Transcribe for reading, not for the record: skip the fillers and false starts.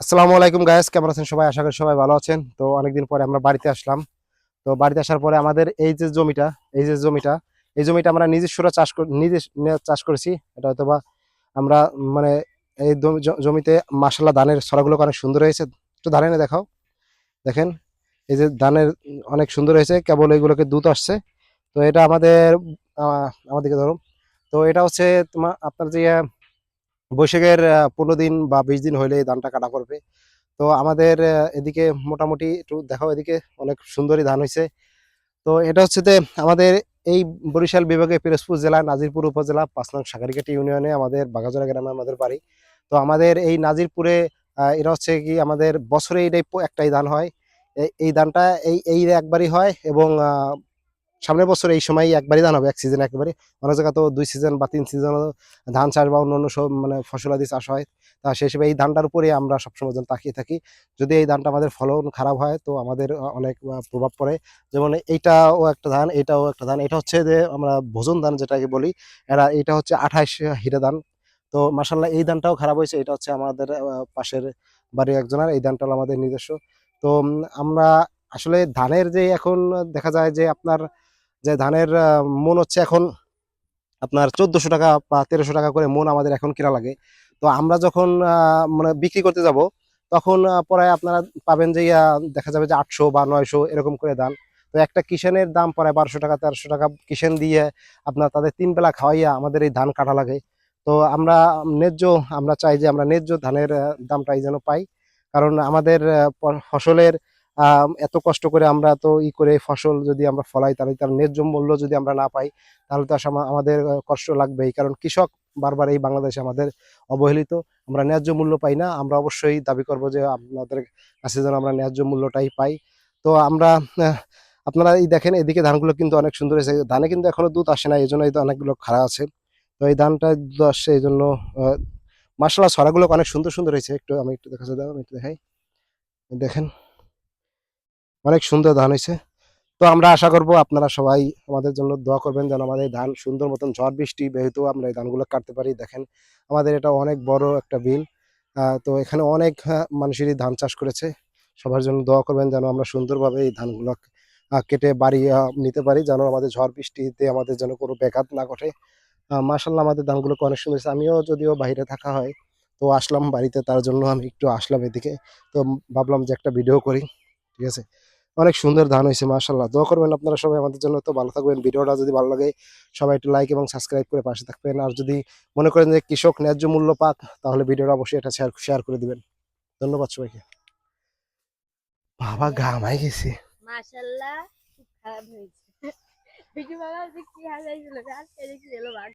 আসসালামু আলাইকুম গাইস, কেমন আছেন সবাই? আশা করি সবাই ভালো আছেন। তো অনেকদিন পরে আমরা বাড়িতে আসলাম। তো বাড়িতে আসার পরে আমাদের এই যে জমিটা এই জমিটা আমরা নিজস্বরা চাষ করেছি। এটা হয়তোবা আমরা মানে এই জমিতে মাশাআল্লাহ ধানের ছড়াগুলো অনেক সুন্দর হয়েছে। একটু ধান এনে দেখাও। দেখেন, এই যে ধানের অনেক সুন্দর হয়েছে, কেবল এইগুলোকে দুধ আসছে। তো এটা আমাদের আমার দিকে ধরো। তো এটা হচ্ছে তোমার আপনার যে বৈশাখের 15 দিন বা 20 দিন হইলে এই ধানটা কাটা করবে। তো আমাদের এদিকে মোটামুটি একটু দেখাও, এদিকে অনেক সুন্দরী ধান হয়েছে। তো এটা হচ্ছে যে আমাদের এই বরিশাল বিভাগে পিরোজপুর জেলা নাজিরপুর উপজেলা 5 নং সাগরিকাটি ইউনিয়নে আমাদের বাগাজোড়া গ্রামে আমাদের বাড়ি। তো আমাদের এই নাজিরপুরে এটা হচ্ছে কি আমাদের বছরে এটাই একটাই ধান হয়। এই ধানটা এই একবারই হয় এবং সামনের বছর এই সময় একবারই ধান হবে, এক সিজন একবারে। অনেক জায়গা তো 2 সিজন বা 3 সিজন ধান চাষ বা অন্য অন্য সব মানে ফসলাদি চাষ হয়। তা সেই হিসেবে এই ধানটার উপরে আমরা সবসময় যেন তাকিয়ে থাকি। যদি এই ধানটা আমাদের ফলন খারাপ হয় তো আমাদের অনেক প্রভাব পড়ে। যেমন এইটাও একটা ধান, এটাও একটা ধান। এটা হচ্ছে যে আমরা ভোজন ধান যেটাকে বলি। এটা হচ্ছে 28 হিরে ধান। তো মাসাল্লাহ এই ধানটাও খারাপ হয়েছে। এটা হচ্ছে আমাদের পাশের বাড়ির একজনের, এই ধানটা হলো আমাদের নিজস্ব। তো আমরা আসলে ধানের যে এখন দেখা যায় যে আপনার যে ধানের মন হচ্ছে এখন আপনার 1400 টাকা বা 1300 টাকা করে মন আমাদের এখন কিনা লাগে। তো আমরা যখন মানে বিক্রি করতে যাব, তখন পরে আপনারা পাবেন যে দেখা যাবে যে 800 বা 900 এরকম করে দাম। তো একটা কিষানের দাম পড়ে 1200 টাকা 1300 টাকা কিষান দিয়ে আপনার তাদের 3 বেলা খাওয়াইয়া আমাদের এই ধান কাটা লাগে। তো আমরা ন্যায্য আমরা চাই যে আমরা ন্যায্য ধানের দামটাই যেন পাই। কারণ আমাদের ফসলের এত কষ্ট করে আমরা তো করে ফসল যদি আমরা ফলাই, তাহলে তার ন্যায্য মূল্য যদি আমরা না পাই, তাহলে তো আসলে আমাদের কষ্ট লাগবেই। কারণ কৃষক বারবার এই বাংলাদেশে আমাদের অবহেলিত। আমরা ন্যায্য মূল্য পাই না। আমরা অবশ্যই দাবি করব যে আপনাদের কাছে যেন আমরা ন্যায্য মূল্যটাই পাই। তো আমরা আহ, আপনারা এই দেখেন, এদিকে ধানগুলো কিন্তু অনেক সুন্দর হয়েছে। ধানে কিন্তু এখনো দুধ আসে না, এই জন্য এই অনেকগুলো খাড়া আছে। তো এই ধানটা দুধ আসছে এই জন্য মার্শাল্লাহ ছড়াগুলো অনেক সুন্দর সুন্দর হয়েছে। একটু আমি একটু দেখা দাও, আমি একটু দেখাই। দেখেন, অনেক সুন্দর ধান হয়েছে। তো আমরা আশা করব আপনারা সবাই আমাদের জন্য দোয়া করবেন, যেন আমাদের ধান সুন্দর মতন ঝড় বৃষ্টি বেহেতু আমরা এই ধানগুলো কাটতে পারি। দেখেন, আমাদের এটা অনেক বড় একটা বিল। তো এখানে অনেক মানুষেরই ধান চাষ করেছে। সবার জন্য দোয়া করবেন যেন আমরা সুন্দরভাবে এই ধানগুলো কেটে বাড়ি নিতে পারি, যেন আমাদের ঝড় বৃষ্টিতে আমাদের যেন কোনো ব্যাঘাত না ঘটে। মাশাল্লাহ আমাদের ধানগুলোকে অনেক সুন্দর হয়েছে। আমিও যদিও বাইরে থাকা হয়, তো আসলাম বাড়িতে, তার জন্য আমি একটু আসলাম এদিকে। তো ভাবলাম যে একটা ভিডিও করি। ঠিক আছে, অনেক সুন্দর ধান হয়েছে মাশাআল্লাহ। দোয়া করবেন আপনারা সবাই আমাদের জন্য। তো ভালো থাকবেন। ভিডিওটা যদি ভালো লাগে সবাই একটু লাইক এবং সাবস্ক্রাইব করে পাশে থাকবেন। আর যদি মনে করেন যে কৃষক ন্যায্য মূল্য পাক, তাহলে ভিডিওটা অবশ্যই এটা শেয়ার করে দিবেন। ধন্যবাদ সবাইকে। বাবা ঘামাই গেছে। মাশাআল্লাহ, খুব খারাপ হয়েছে। ভিডিও বানাতে কি হাজাইছিল আর এদিকে এলো